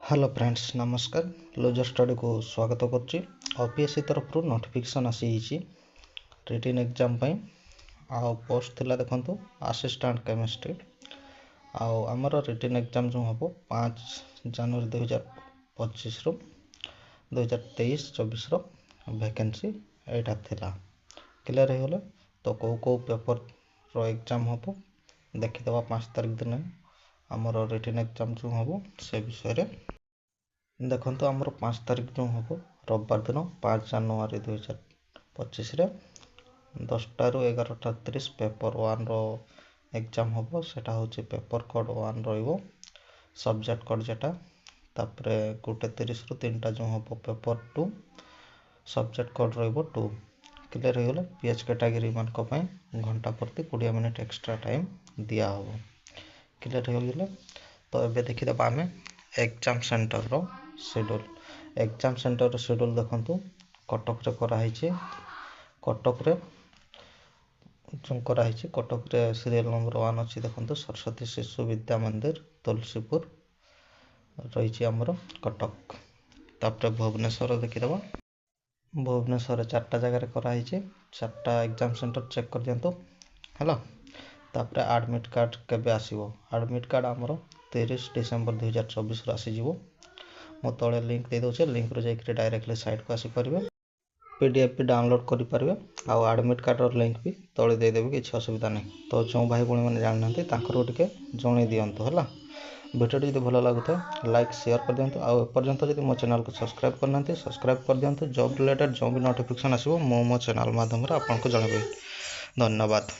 Hello friends नमस्कार loser study को स्वागत करुच्ची ओपीएससी तरफ नोटिफिकेशन आसी रिटन एग्जाम पोस्ट थिला देखंतु असिस्टेंट केमिस्ट्री आमर रिटन एग्जाम जो हम 5 जनवरी 2025 रु 2023-24 वैकेंसी एटा थिला क्लियर हो गले तो कौ पेपर रो एग्जाम हम देखिदेवा 5 तारिख दिन आमर रिटन एग्जाम जो हम से विषय देखो आमर 5 तारिख जो हम रविवार दिन 5 जनवरी 2025 10टा रु 11:30 पेपर 1 रो एग्जाम हम सेटा होची पेपर कोड 1 रहिबो सब्जेक्ट कोड जेटा तापरे 1:30 रु 3टा जो हम पेपर 2 सब्जेक्ट कोड रहिबो 2 क्लियर हो गले पीएच कैटेगरी मान को पय घंटा प्रति 20 मिनिट एक्स्ट्रा टाइम दिया हो क्लियर हो गले तो एबे देखि दबा हमें एग्जाम सेंटर रो शेड्यूल एग्जाम सेंटर रो शेड्यूल देखंतु कटक रे करा हिची कटक रे जो करा हिची कटक रे सीरियल नंबर 1 अछि देखंतु सरस्वती शिशु विद्या मंदिर तुलसीपुर रहिची हमरो कटक तापरे भुवनेश्वर देखि दबा भुवनेश्वर 4टा जगह रे करा हिची 4टा एग्जाम सेंटर चेक कर दियंतु हला तापरे एडमिट कार्ड केबे आसीबो एडमिट कार्ड हमरो 30 डिसेंबर 2024 रो आसी जीवो मो तळे लिंक दे दोचे लिंक रो जाई डायरेक्टली साइट को आसी परबे पीडीएफ भी डाउनलोड करि परबे आ एडमिट कार्ड रो लिंक भी तळे दे देबे किछ असुविधा नै तो जो भाई बणी माने जान नांते तांकर टिके जणे दियंतो हला वीडियो जदि भलो लागुता लाइक शेयर कर दियंतो आ पर्यंत जदि मो चैनल को सब्सक्राइब करनांते सब्सक्राइब कर दियंतो जॉब रिलेटेड जो भी नोटिफिकेशन आसीबो मो चैनल माध्यम रे आपन को जणाबे धन्यवाद।